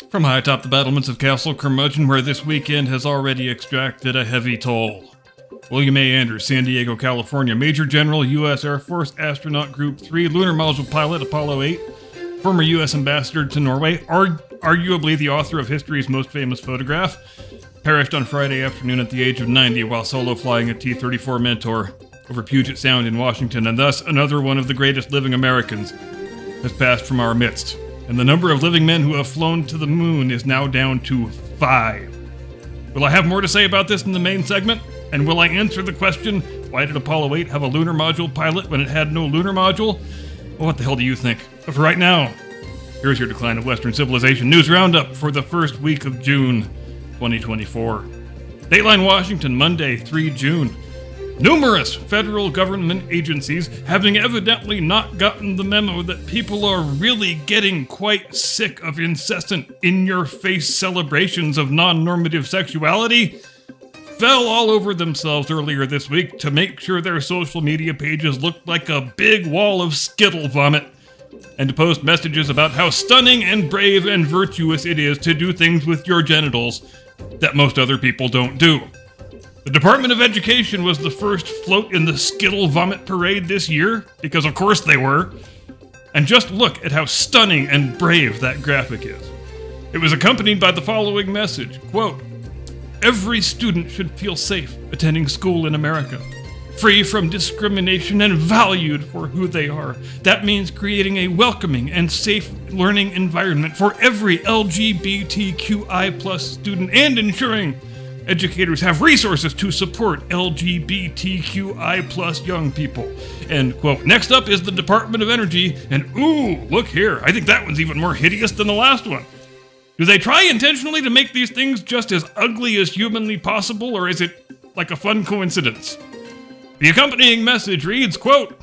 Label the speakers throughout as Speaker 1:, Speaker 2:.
Speaker 1: From high atop the battlements of Castle Curmudgeon, where this weekend has already extracted a heavy toll. William A. Anders, San Diego, California, Major General, U.S. Air Force, Astronaut Group 3, Lunar Module Pilot, Apollo 8, former U.S. Ambassador to Norway, arguably the author of history's most famous photograph, perished on Friday afternoon at the age of 90 while solo flying a T-34 Mentor over Puget Sound in Washington, and thus another one of the greatest living Americans has passed from our midst. And the number of living men who have flown to the moon is now down to 5. Will I have more to say about this in the main segment? And will I answer the question, why did Apollo 8 have a lunar module pilot when it had no lunar module? Well, what the hell do you think? But for right now, here's your Decline of Western Civilization News Roundup for the first week of June 2024. Dateline Washington, Monday, 3 June. Numerous federal government agencies having evidently not gotten the memo that people are really getting quite sick of incessant in-your-face celebrations of non-normative sexuality fell all over themselves earlier this week to make sure their social media pages looked like a big wall of Skittle vomit, and to post messages about how stunning and brave and virtuous it is to do things with your genitals that most other people don't do. The Department of Education was the first float in the Skittle Vomit Parade this year, because of course they were. And just look at how stunning and brave that graphic is. It was accompanied by the following message, quote, "Every student should feel safe attending school in America, free from discrimination and valued for who they are. That means creating a welcoming and safe learning environment for every LGBTQI+ student and ensuring educators have resources to support LGBTQI+ young people." End quote. Next up is the Department of Energy, and ooh, look here. I think that one's even more hideous than the last one. Do they try intentionally to make these things just as ugly as humanly possible, or is it like a fun coincidence? The accompanying message reads, quote,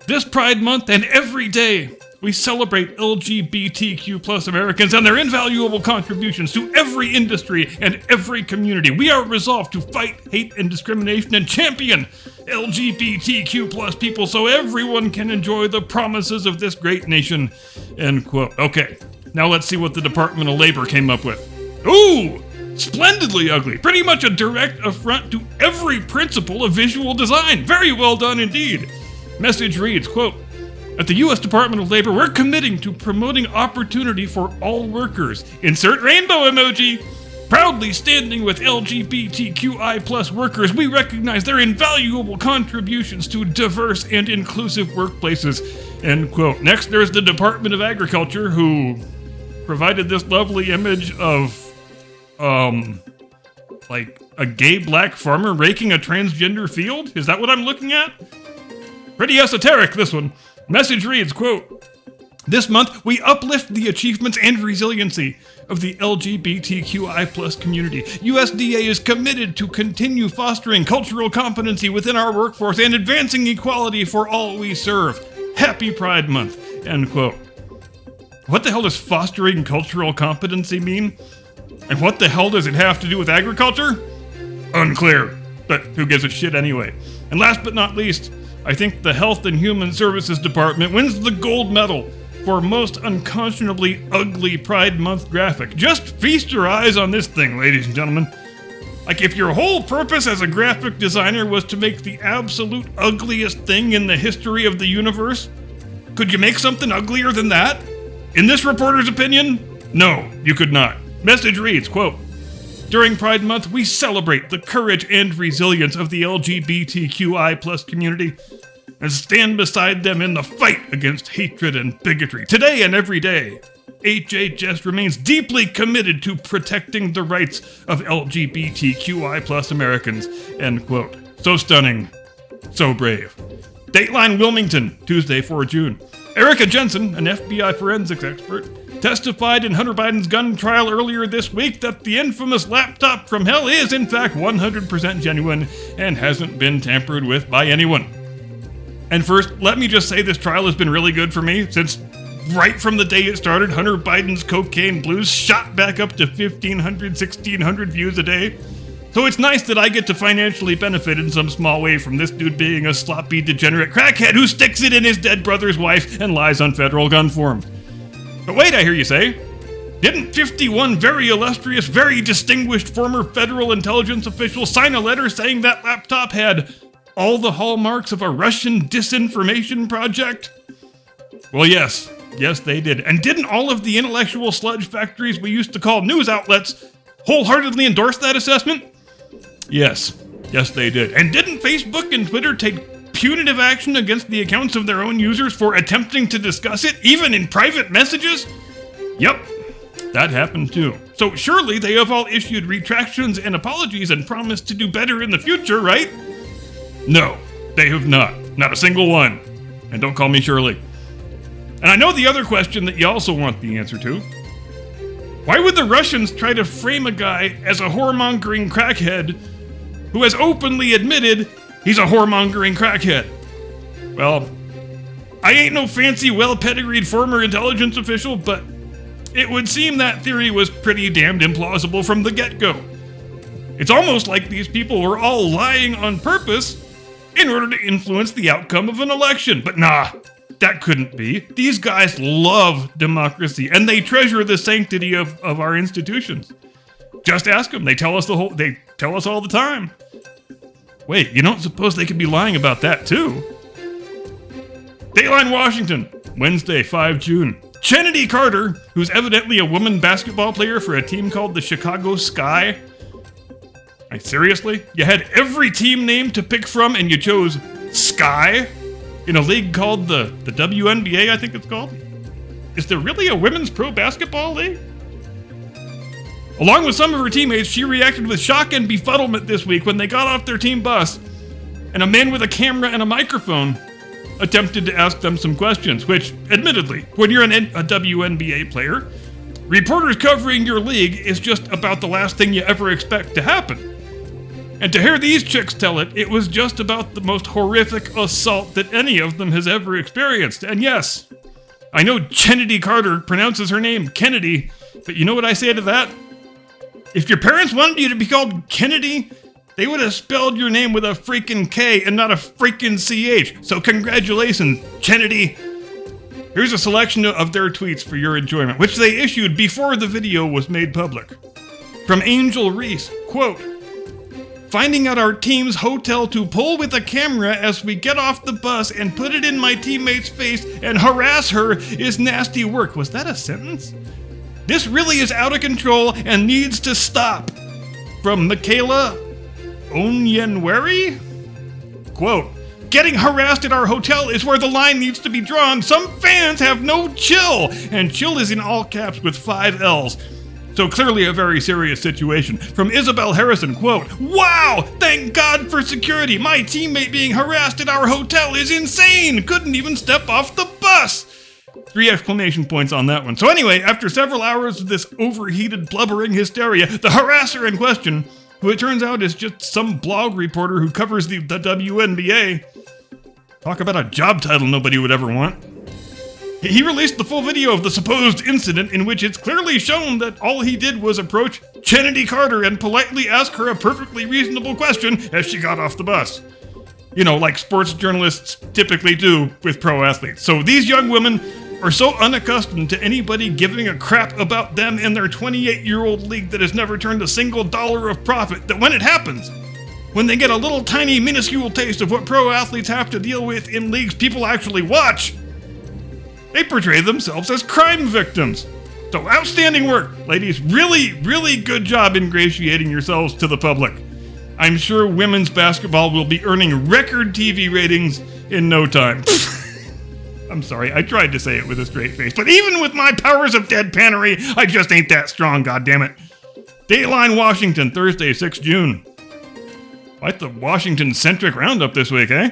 Speaker 1: "This Pride Month and every day, we celebrate LGBTQ+ Americans and their invaluable contributions to every industry and every community. We are resolved to fight hate and discrimination and champion LGBTQ+ people so everyone can enjoy the promises of this great nation." End quote. Okay, now let's see what the Department of Labor came up with. Ooh! Splendidly ugly. Pretty much a direct affront to every principle of visual design. Very well done indeed. Message reads, quote, "At the U.S. Department of Labor, we're committing to promoting opportunity for all workers. Insert rainbow emoji. Proudly standing with LGBTQI+ workers, we recognize their invaluable contributions to diverse and inclusive workplaces." End quote. Next, there's the Department of Agriculture, who provided this lovely image of, like a gay black farmer raking a transgender field? Is that what I'm looking at? Pretty esoteric, this one. Message reads, quote, "This month, we uplift the achievements and resiliency of the LGBTQI+ community. USDA is committed to continue fostering cultural competency within our workforce and advancing equality for all we serve. Happy Pride Month." End quote. What the hell does fostering cultural competency mean? And what the hell does it have to do with agriculture? Unclear, but who gives a shit anyway? And last but not least, I think the Health and Human Services Department wins the gold medal for most unconscionably ugly Pride Month graphic. Just feast your eyes on this thing, ladies and gentlemen. Like, if your whole purpose as a graphic designer was to make the absolute ugliest thing in the history of the universe, could you make something uglier than that? In this reporter's opinion, no, you could not. Message reads, quote, "During Pride Month, we celebrate the courage and resilience of the LGBTQI+ community and stand beside them in the fight against hatred and bigotry. Today and every day, HHS remains deeply committed to protecting the rights of LGBTQI+ Americans." End quote. So stunning, so brave. Dateline Wilmington, Tuesday, 4 June. Erica Jensen, an FBI forensics expert, testified in Hunter Biden's gun trial earlier this week that the infamous laptop from hell is in fact 100% genuine and hasn't been tampered with by anyone. And first, let me just say this trial has been really good for me, since right from the day it started, Hunter Biden's cocaine blues shot back up to 1,500, 1,600 views a day. So it's nice that I get to financially benefit in some small way from this dude being a sloppy, degenerate crackhead who sticks it in his dead brother's wife and lies on federal gun form. But wait, I hear you say, Didn't 51 very illustrious, very distinguished former federal intelligence officials sign a letter saying that laptop had all the hallmarks of a Russian disinformation project? Well, yes, they did. And didn't all of the intellectual sludge factories we used to call news outlets wholeheartedly endorse that assessment? Yes, they did. And didn't Facebook and Twitter take punitive action against the accounts of their own users for attempting to discuss it, even in private messages? Yep, that happened too. So surely they have all issued retractions and apologies and promised to do better in the future, right? No, they have not. Not a single one. And don't call me Shirley. And I know the other question that you also want the answer to. Why would the Russians try to frame a guy as a whoremongering crackhead who has openly admitted he's a whoremongering crackhead? Well, I ain't no fancy, well-pedigreed former intelligence official, but it would seem that theory was pretty damned implausible from the get-go. It's almost like these people were all lying on purpose in order to influence the outcome of an election. But nah, that couldn't be. These guys love democracy, and they treasure the sanctity of our institutions. Just ask them. They tell us all the time. Wait, you don't suppose they could be lying about that too? Dateline Washington, Wednesday, 5 June. Kennedy Carter, who's evidently a woman basketball player for a team called the Chicago Sky. Like, seriously? You had every team name to pick from and you chose Sky? In a league called the WNBA, I think it's called? Is there really a women's pro basketball league? Along with some of her teammates, she reacted with shock and befuddlement this week when they got off their team bus and a man with a camera and a microphone attempted to ask them some questions, which, admittedly, when you're a WNBA player, reporters covering your league is just about the last thing you ever expect to happen. And to hear these chicks tell it, it was just about the most horrific assault that any of them has ever experienced. And yes, I know Kennedy Carter pronounces her name Kennedy, but you know what I say to that? If your parents wanted you to be called Kennedy, they would have spelled your name with a freaking K and not a freaking CH. So congratulations, Kennedy. Here's a selection of their tweets for your enjoyment, which they issued before the video was made public. From Angel Reese, quote, "Finding out our team's hotel to pull with a camera as we get off the bus and put it in my teammate's face and harass her is nasty work." Was that a sentence? "This really is out of control and needs to stop." From Michaela Onyenweri, quote, "Getting harassed at our hotel is where the line needs to be drawn. Some fans have no chill," and chill is in all caps with 5 L's. So clearly a very serious situation. From Isabel Harrison, quote, "Wow, thank God for security. My teammate being harassed at our hotel is insane. Couldn't even step off the bus." 3 exclamation points on that one. So anyway, after several hours of this overheated blubbering hysteria, the harasser in question, who it turns out is just some blog reporter who covers the WNBA. Talk about a job title nobody would ever want. He released the full video of the supposed incident in which it's clearly shown that all he did was approach Kennedy Carter and politely ask her a perfectly reasonable question as she got off the bus. You know, like sports journalists typically do with pro athletes. So these young women are so unaccustomed to anybody giving a crap about them in their 28-year-old league that has never turned a single dollar of profit, that when it happens, when they get a little tiny minuscule taste of what pro athletes have to deal with in leagues people actually watch, they portray themselves as crime victims. So outstanding work, ladies. Really, really good job ingratiating yourselves to the public. I'm sure women's basketball will be earning record TV ratings in no time. I'm sorry, I tried to say it with a straight face, but even with my powers of deadpanery, I just ain't that strong, goddammit. Dateline Washington, Thursday, 6 June. Quite the Washington-centric roundup this week, eh?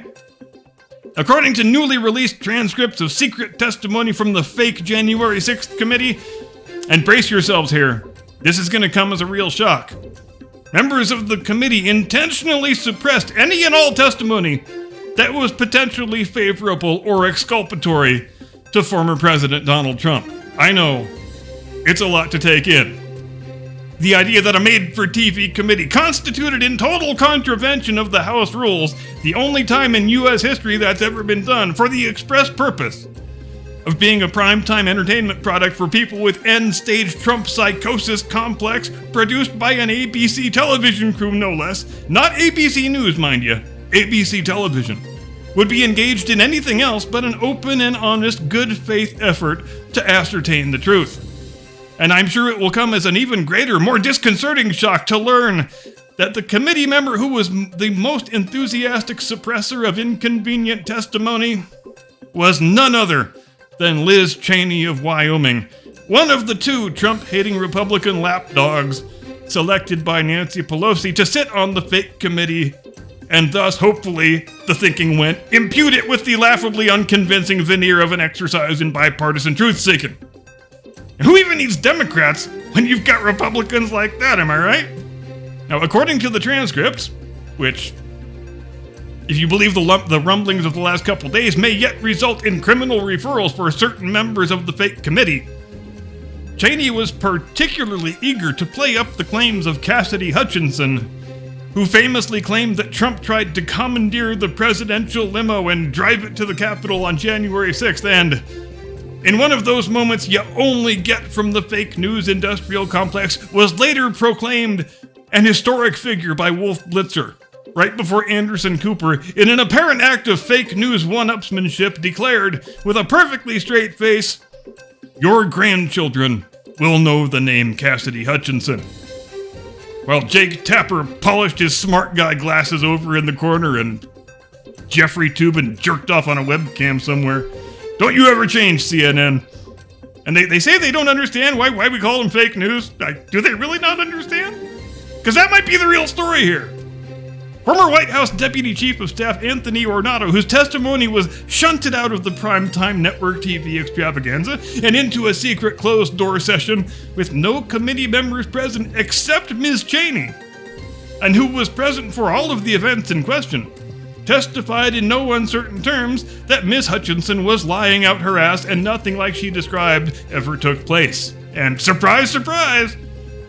Speaker 1: According to newly released transcripts of secret testimony from the fake January 6th committee, and brace yourselves here, this is going to come as a real shock. Members of the committee intentionally suppressed any and all testimony that was potentially favorable or exculpatory to former President Donald Trump. I know, it's a lot to take in. The idea that a made-for-TV committee constituted in total contravention of the House rules, the only time in U.S. history that's ever been done, for the express purpose of being a primetime entertainment product for people with end-stage Trump psychosis complex, produced by an ABC television crew no less, not ABC News, mind you, ABC Television, would be engaged in anything else but an open and honest good faith effort to ascertain the truth. And I'm sure it will come as an even greater, more disconcerting shock to learn that the committee member who was the most enthusiastic suppressor of inconvenient testimony was none other than Liz Cheney of Wyoming, one of the two Trump-hating Republican lapdogs selected by Nancy Pelosi to sit on the fake committee, and thus, hopefully, the thinking went, impute it with the laughably unconvincing veneer of an exercise in bipartisan truth-seeking. And who even needs Democrats when you've got Republicans like that, am I right? Now, according to the transcripts, which, if you believe the rumblings of the last couple days, may yet result in criminal referrals for certain members of the fake committee, Cheney was particularly eager to play up the claims of Cassidy Hutchinson, who famously claimed that Trump tried to commandeer the presidential limo and drive it to the Capitol on January 6th, and in one of those moments you only get from the fake news industrial complex, was later proclaimed an historic figure by Wolf Blitzer, right before Anderson Cooper, in an apparent act of fake news one-upsmanship, declared with a perfectly straight face, "Your grandchildren will know the name Cassidy Hutchinson." While Jake Tapper polished his smart guy glasses over in the corner and Jeffrey Toobin jerked off on a webcam somewhere. Don't you ever change, CNN. And they say they don't understand why we call them fake news. Do they really not understand? Because that might be the real story here. Former White House Deputy Chief of Staff Anthony Ornato, whose testimony was shunted out of the primetime network TV extravaganza and into a secret closed-door session with no committee members present except Ms. Cheney, and who was present for all of the events in question, testified in no uncertain terms that Ms. Hutchinson was lying out her ass and nothing like she described ever took place. And surprise, surprise!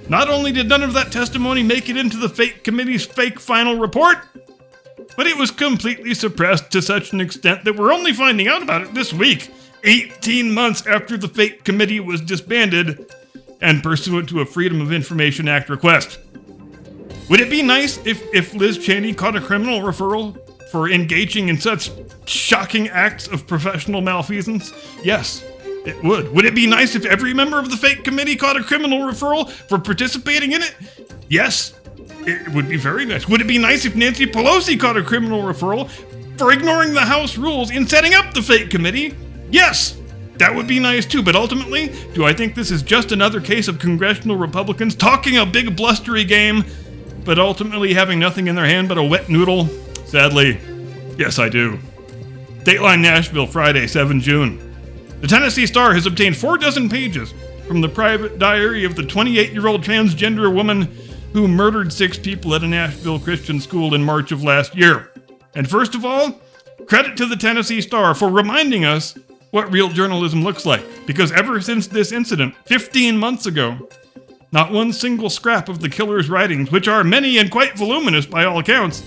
Speaker 1: Not only did none of that testimony make it into the fake committee's fake final report, but it was completely suppressed to such an extent that we're only finding out about it this week, 18 months after the fake committee was disbanded and pursuant to a Freedom of Information Act request. Would it be nice if Liz Cheney caught a criminal referral for engaging in such shocking acts of professional malfeasance? Yes. It would. Would it be nice if every member of the fake committee caught a criminal referral for participating in it? Yes. It would be very nice. Would it be nice if Nancy Pelosi caught a criminal referral for ignoring the House rules in setting up the fake committee? Yes. That would be nice too, but ultimately, do I think this is just another case of congressional Republicans talking a big blustery game, but ultimately having nothing in their hand but a wet noodle? Sadly, yes I do. Dateline Nashville, Friday, 7 June. The Tennessee Star has obtained 4 dozen pages from the private diary of the 28-year-old transgender woman who murdered 6 people at a Nashville Christian school in March of last year. And first of all, credit to the Tennessee Star for reminding us what real journalism looks like. Because ever since this incident, 15 months ago, not one single scrap of the killer's writings, which are many and quite voluminous by all accounts,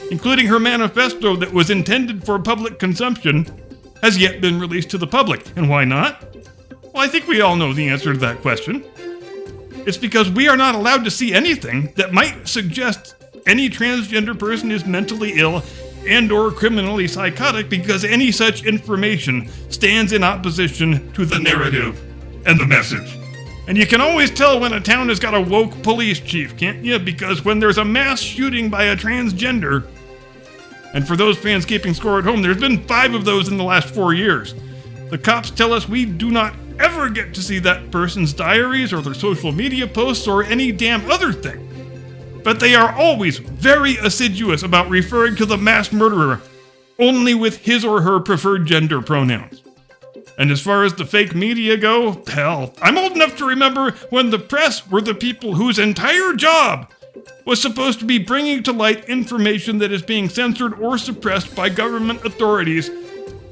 Speaker 1: including her manifesto that was intended for public consumption, has yet been released to the public. And why not? Well, I think we all know the answer to that question. It's because we are not allowed to see anything that might suggest any transgender person is mentally ill and or criminally psychotic, because any such information stands in opposition to the narrative and the message. And you can always tell when a town has got a woke police chief, can't you? Because when there's a mass shooting by a transgender, and for those fans keeping score at home, there's been 5 of those in the last 4 years. The cops tell us we do not ever get to see that person's diaries or their social media posts or any damn other thing. But they are always very assiduous about referring to the mass murderer only with his or her preferred gender pronouns. And as far as the fake media go, hell, I'm old enough to remember when the press were the people whose entire job was supposed to be bringing to light information that is being censored or suppressed by government authorities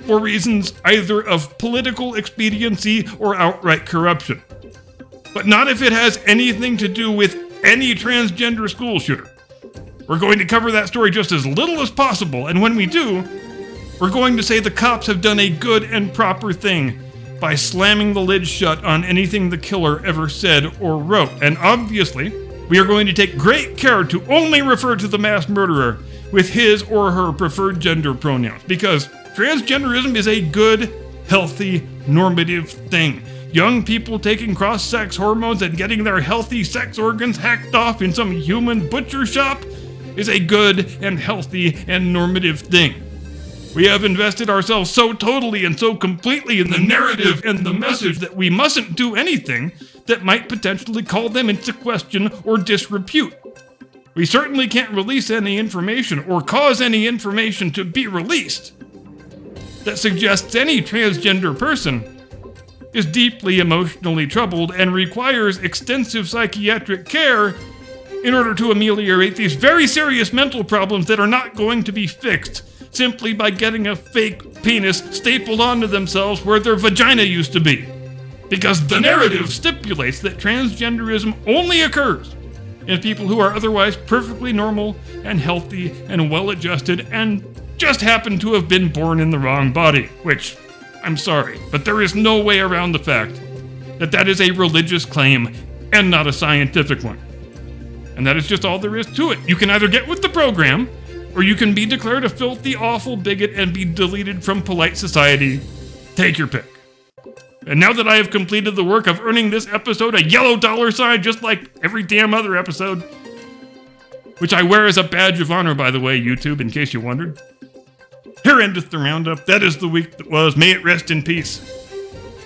Speaker 1: for reasons either of political expediency or outright corruption. But not if it has anything to do with any transgender school shooter. We're going to cover that story just as little as possible, and when we do, we're going to say the cops have done a good and proper thing by slamming the lid shut on anything the killer ever said or wrote. And obviously, we are going to take great care to only refer to the mass murderer with his or her preferred gender pronouns, because transgenderism is a good, healthy, normative thing. Young people taking cross-sex hormones and getting their healthy sex organs hacked off in some human butcher shop is a good and healthy and normative thing. We have invested ourselves so totally and so completely in the narrative and the message that we mustn't do anything that might potentially call them into question or disrepute. We certainly can't release any information or cause any information to be released that suggests any transgender person is deeply emotionally troubled and requires extensive psychiatric care in order to ameliorate these very serious mental problems that are not going to be fixed simply by getting a fake penis stapled onto themselves where their vagina used to be. Because the narrative stipulates that transgenderism only occurs in people who are otherwise perfectly normal and healthy and well-adjusted and just happen to have been born in the wrong body, which, I'm sorry, but there is no way around the fact that that is a religious claim and not a scientific one. And that is just all there is to it. You can either get with the program, or you can be declared a filthy, awful bigot and be deleted from polite society. Take your pick. And now that I have completed the work of earning this episode a yellow dollar sign, just like every damn other episode, which I wear as a badge of honor, by the way, YouTube, in case you wondered. Here endeth the roundup. That is the week that was. May it rest in peace.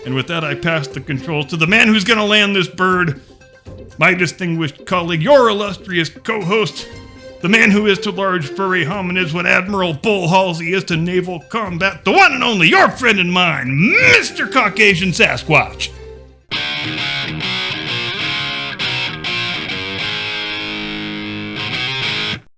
Speaker 1: And with that, I pass the controls to the man who's gonna land this bird, my distinguished colleague, your illustrious co-host, the man who is to large furry hominids what Admiral Bull Halsey is to naval combat, the one and only, your friend and mine, Mr. Caucasian Sasquatch.